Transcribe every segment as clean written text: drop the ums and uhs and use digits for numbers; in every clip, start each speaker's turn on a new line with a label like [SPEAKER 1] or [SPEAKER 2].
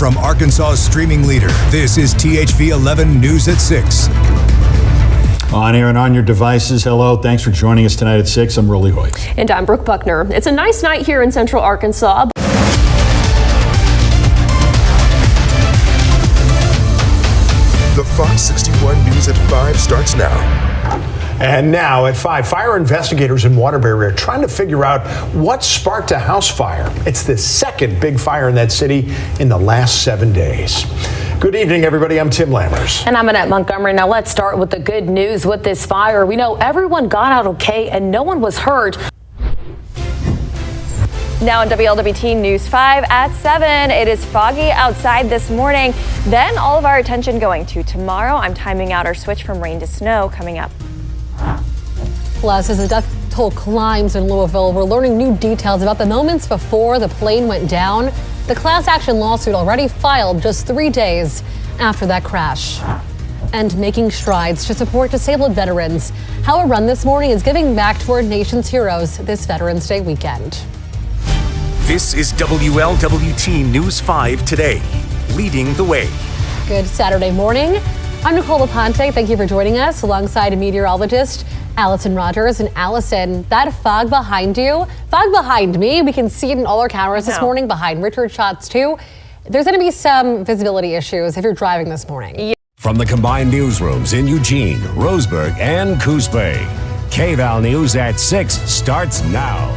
[SPEAKER 1] from Arkansas's streaming leader, this is THV 11 News at 6.
[SPEAKER 2] On air and on your devices, hello. Thanks for joining us tonight at 6. I'm Rolly Hoyt.
[SPEAKER 3] And I'm Brooke Buckner. It's a nice night here in Central Arkansas.
[SPEAKER 4] The Fox 61 News at 5 starts now.
[SPEAKER 5] And now at 5, fire investigators in Waterbury are trying to figure out what sparked a house fire. It's the second big fire in that city in the last 7 days. Good evening, everybody. I'm Tim Lammers.
[SPEAKER 6] And I'm Annette Montgomery. Now let's start with the good news with this fire. We know everyone got out okay and no one was hurt.
[SPEAKER 7] Now on WLWT News 5 at 7, it is foggy outside this morning. Then all of our attention going to tomorrow. I'm timing out our switch from rain to snow coming up.
[SPEAKER 8] Plus, as the death toll climbs in Louisville, we're learning new details about the moments before the plane went down. The class action lawsuit already filed just 3 days after that crash. And making strides to support disabled veterans. How a run this morning is giving back to our nation's heroes this Veterans Day weekend.
[SPEAKER 9] This is WLWT News 5 today, leading the way.
[SPEAKER 8] Good Saturday morning. I'm Nicole LaPonte. Thank you for joining us alongside meteorologist Allison Rogers. And Allison, that fog behind me, we can see it in all our cameras this morning, behind Richard shots too. There's going to be some visibility issues if you're driving this morning.
[SPEAKER 10] From the combined newsrooms in Eugene, Roseburg, and Coos Bay, KVAL News at 6 starts now.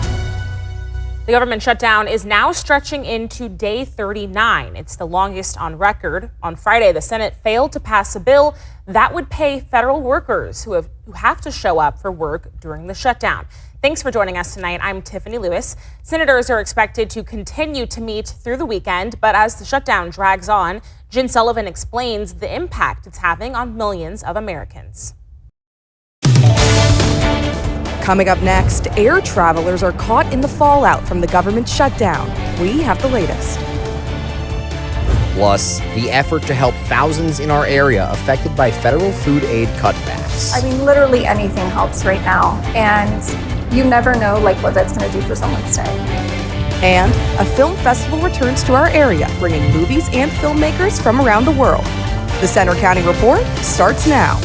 [SPEAKER 11] The government shutdown is now stretching into day 39. It's the longest on record. On Friday, the Senate failed to pass a bill that would pay federal workers who have to show up for work during the shutdown. Thanks for joining us tonight. I'm Tiffany Lewis. Senators are expected to continue to meet through the weekend, but as the shutdown drags on, Jen Sullivan explains the impact it's having on millions of Americans.
[SPEAKER 12] Coming up next, air travelers are caught in the fallout from the government shutdown. We have the latest.
[SPEAKER 13] Plus, the effort to help thousands in our area affected by federal food aid cutbacks.
[SPEAKER 14] I mean, literally anything helps right now, and you never know what that's going to do for someone's day.
[SPEAKER 12] And a film festival returns to our area, bringing movies and filmmakers from around the world. The Center County Report starts now.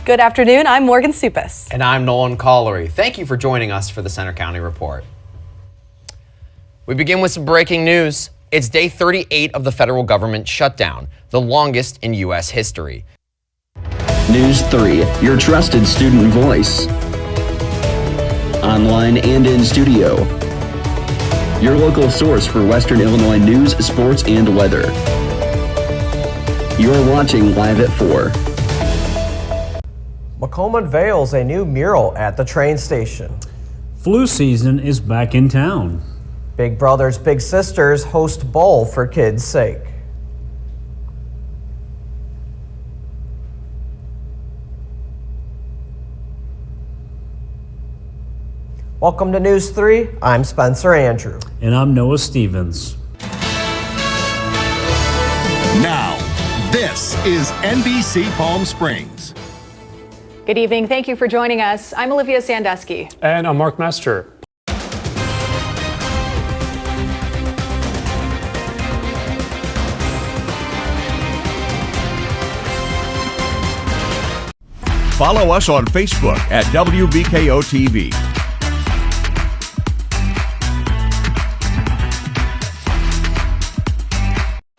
[SPEAKER 15] Good afternoon, I'm Morgan Supis.
[SPEAKER 16] And I'm Nolan Collery. Thank you for joining us for the Center County Report. We begin with some breaking news. It's day 38 of the federal government shutdown, the longest in U.S. history.
[SPEAKER 17] News 3, your trusted student voice. Online and in studio. Your local source for Western Illinois news, sports, and weather. You're watching Live at 4.
[SPEAKER 18] Macomb unveils a new mural at the train station.
[SPEAKER 19] Flu season is back in town.
[SPEAKER 18] Big Brothers Big Sisters host bowl for kids' sake. Welcome to News 3. I'm Spencer Andrew.
[SPEAKER 19] And I'm Noah Stevens.
[SPEAKER 20] Now, this is NBC Palm Springs.
[SPEAKER 21] Good evening. Thank you for joining us. I'm Olivia Sandusky.
[SPEAKER 22] And I'm Mark Mester.
[SPEAKER 20] Follow us on Facebook at WBKO TV.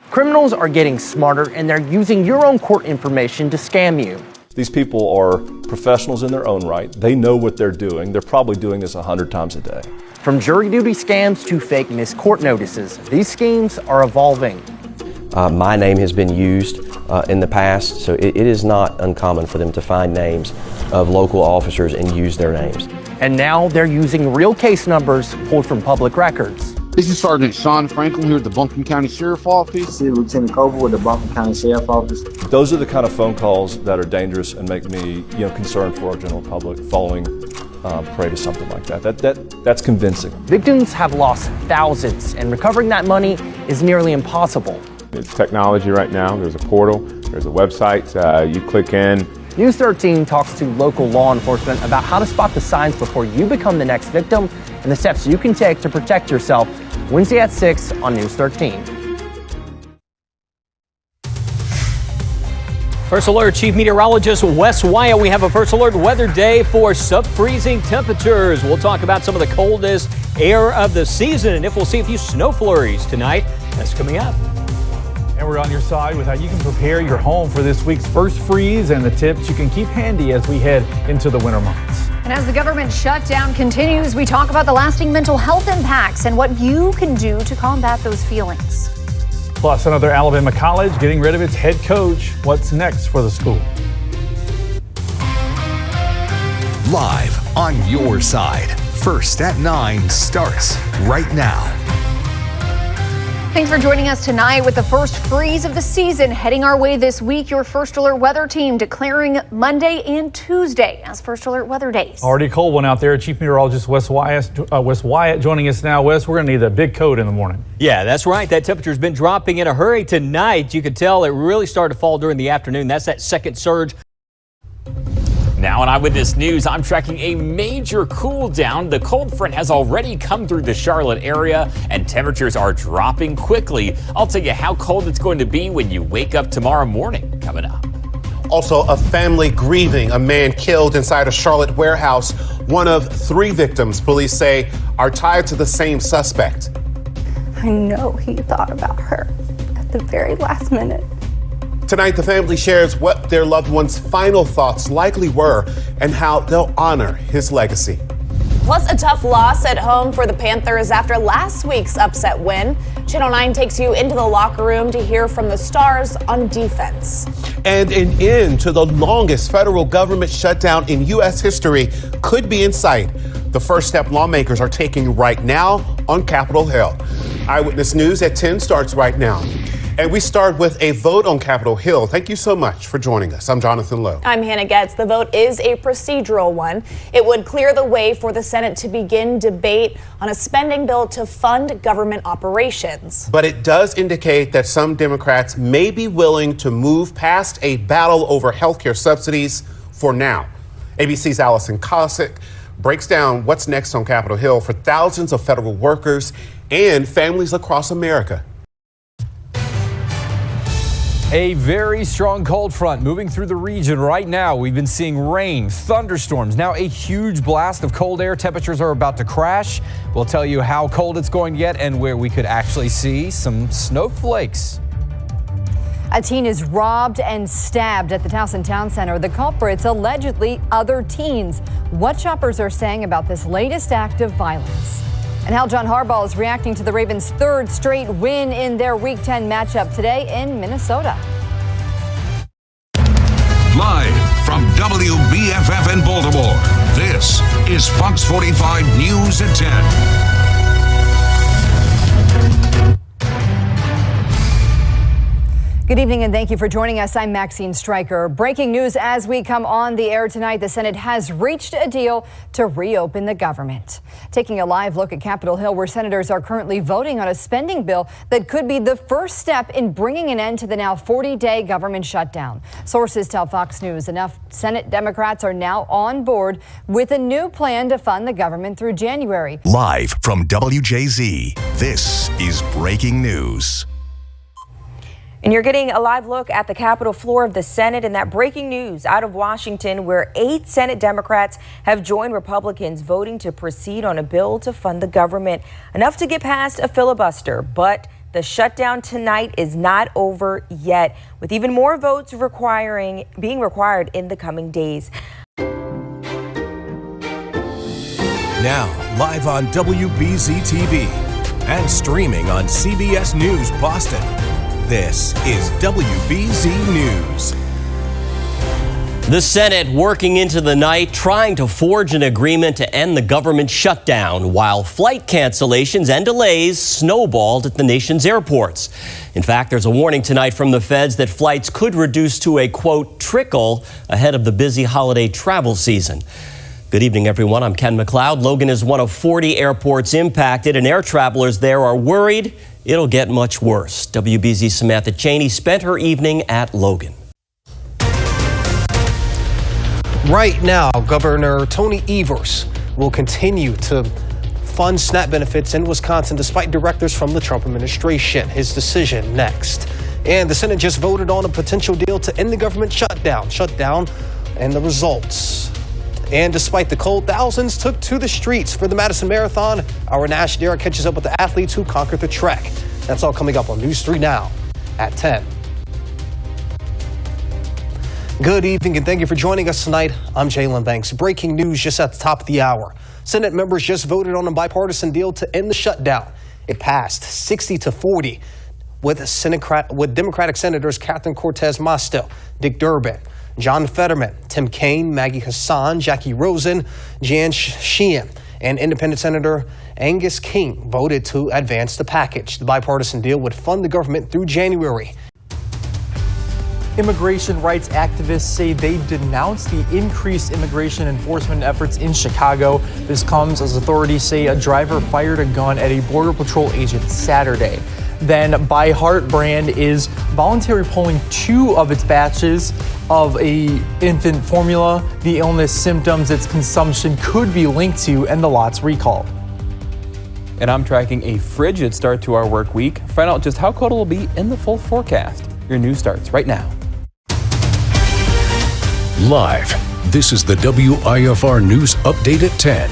[SPEAKER 23] Criminals are getting smarter and they're using your own court information to scam you.
[SPEAKER 24] These people are professionals in their own right. They know what they're doing. They're probably doing this 100 times a day.
[SPEAKER 23] From jury duty scams to fake missed court notices, these schemes are evolving.
[SPEAKER 25] My name has been used in the past, so it is not uncommon for them to find names of local officers and use their names.
[SPEAKER 23] And now they're using real case numbers pulled from public records.
[SPEAKER 26] This is Sergeant Sean Franklin here at the Buncombe County Sheriff Office.
[SPEAKER 27] This is Lieutenant Coble with the Buncombe County Sheriff Office.
[SPEAKER 24] Those are the kind of phone calls that are dangerous and make me, concerned for our general public falling prey to something like that. That's convincing.
[SPEAKER 23] Victims have lost thousands, and recovering that money is nearly impossible.
[SPEAKER 28] It's technology right now. There's a portal, there's a website. You click in,
[SPEAKER 23] News 13 talks to local law enforcement about how to spot the signs before you become the next victim and the steps you can take to protect yourself. Wednesday at 6 on News 13.
[SPEAKER 1] First Alert Chief Meteorologist Wes Wyatt. We have a First Alert weather day for sub-freezing temperatures. We'll talk about some of the coldest air of the season and if we'll see a few snow flurries tonight. That's coming up.
[SPEAKER 2] And we're on your side with how you can prepare your home for this week's first freeze and the tips you can keep handy as we head into the winter months.
[SPEAKER 21] And as the government shutdown continues, we talk about the lasting mental health impacts and what you can do to combat those feelings.
[SPEAKER 2] Plus, another Alabama college getting rid of its head coach. What's next for the school?
[SPEAKER 3] Live on your side. First at 9 starts right now.
[SPEAKER 21] Thanks for joining us tonight with the first freeze of the season heading our way this week. Your First Alert weather team declaring Monday and Tuesday as First Alert weather days.
[SPEAKER 2] Already a cold one out there. Chief Meteorologist Wes Wyatt joining us now. Wes, we're going to need a big coat in the morning.
[SPEAKER 1] Yeah, that's right. That temperature's been dropping in a hurry tonight. You could tell it really started to fall during the afternoon. That's that second surge.
[SPEAKER 4] Now on Eyewitness News, I'm tracking a major cool down. The cold front has already come through the Charlotte area and temperatures are dropping quickly. I'll tell you how cold it's going to be when you wake up tomorrow morning. Coming up.
[SPEAKER 5] Also, a family grieving a man killed inside a Charlotte warehouse. One of 3 victims, police say, are tied to the same suspect.
[SPEAKER 6] I know he thought about her at the very last minute.
[SPEAKER 5] Tonight, the family shares what their loved one's final thoughts likely were and how they'll honor his legacy.
[SPEAKER 22] Plus, a tough loss at home for the Panthers after last week's upset win. Channel 9 takes you into the locker room to hear from the Stars on defense.
[SPEAKER 5] And an end to the longest federal government shutdown in U.S. history could be in sight. The first step lawmakers are taking right now on Capitol Hill. Eyewitness News at 10 starts right now. And we start with a vote on Capitol Hill. Thank you so much for joining us. I'm Jonathan Lowe.
[SPEAKER 22] I'm Hannah Getz. The vote is a procedural one. It would clear the way for the Senate to begin debate on a spending bill to fund government operations.
[SPEAKER 5] But it does indicate that some Democrats may be willing to move past a battle over health care subsidies for now. ABC's Allison Cossack breaks down what's next on Capitol Hill for thousands of federal workers and families across America.
[SPEAKER 28] A very strong cold front moving through the region right now. We've been seeing rain, thunderstorms, now a huge blast of cold air. Temperatures are about to crash. We'll tell you how cold it's going to get and where we could actually see some snowflakes.
[SPEAKER 21] A teen is robbed and stabbed at the Towson Town Center. The culprits allegedly other teens. What shoppers are saying about this latest act of violence. And how John Harbaugh is reacting to the Ravens' 3rd straight win in their Week 10 matchup today in Minnesota.
[SPEAKER 29] Live from WBFF in Baltimore, this is Fox 45 News at 10.
[SPEAKER 21] Good evening and thank you for joining us. I'm Maxine Stryker. Breaking news as we come on the air tonight. The Senate has reached a deal to reopen the government. Taking a live look at Capitol Hill, where senators are currently voting on a spending bill that could be the first step in bringing an end to the now 40-day government shutdown. Sources tell Fox News enough Senate Democrats are now on board with a new plan to fund the government through January.
[SPEAKER 3] Live from WJZ, this is breaking news.
[SPEAKER 30] And you're getting a live look at the Capitol floor of the Senate and that breaking news out of Washington, where 8 Senate Democrats have joined Republicans voting to proceed on a bill to fund the government, enough to get past a filibuster. But the shutdown tonight is not over yet, with even more votes being required in the coming days.
[SPEAKER 3] Now, live on WBZ TV and streaming on CBS News Boston. This is WBZ News.
[SPEAKER 31] The Senate working into the night, trying to forge an agreement to end the government shutdown while flight cancellations and delays snowballed at the nation's airports. In fact, there's a warning tonight from the feds that flights could reduce to a, quote, trickle ahead of the busy holiday travel season. Good evening, everyone. I'm Ken McLeod. Logan is one of 40 airports impacted, and air travelers there are worried it'll get much worse. WBZ's Samantha Cheney spent her evening at Logan.
[SPEAKER 7] Right now, Governor Tony Evers will continue to fund SNAP benefits in Wisconsin despite directives from the Trump administration. His decision next. And the Senate just voted on a potential deal to end the government shutdown and the results. And despite the cold, thousands took to the streets for the Madison Marathon. Our Nash Derek catches up with the athletes who conquered the trek. That's all coming up on News 3 Now at 10. Good evening and thank you for joining us tonight. I'm Jalen Banks. Breaking news just at the top of the hour. Senate members just voted on a bipartisan deal to end the shutdown. It passed 60-40 with Democratic Senators Catherine Cortez Masto, Dick Durbin, John Fetterman, Tim Kaine, Maggie Hassan, Jackie Rosen, Jan Sheehan, and Independent Senator Angus King voted to advance the package. The bipartisan deal would fund the government through January.
[SPEAKER 8] Immigration rights activists say they denounce the increased immigration enforcement efforts in Chicago. This comes as authorities say a driver fired a gun at a Border Patrol agent Saturday. Then By Heart brand is voluntary pulling 2 of its batches of a infant formula. The illness symptoms its consumption could be linked to, and the lot's recalled.
[SPEAKER 9] And I'm tracking a frigid start to our work week. Find out just how cold it will be in the full forecast. Your news starts right now.
[SPEAKER 10] Live, this is the WIFR News Update at 10.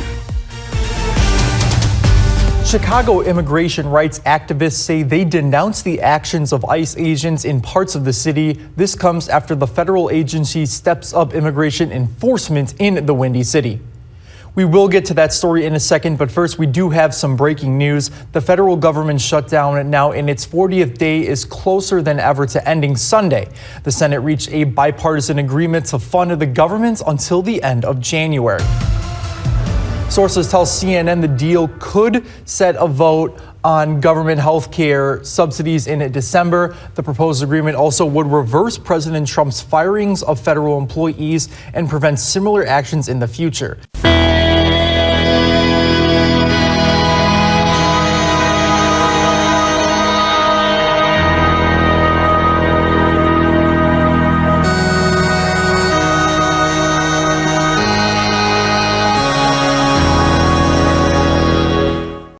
[SPEAKER 8] Chicago immigration rights activists say they denounce the actions of ICE agents in parts of the city. This comes after the federal agency steps up immigration enforcement in the Windy City. We will get to that story in a second, but first we do have some breaking news. The federal government shutdown, now in its 40th day, is closer than ever to ending Sunday. The Senate reached a bipartisan agreement to fund the government until the end of January. Sources tell CNN the deal could set a vote on government health care subsidies in December. The proposed agreement also would reverse President Trump's firings of federal employees and prevent similar actions in the future.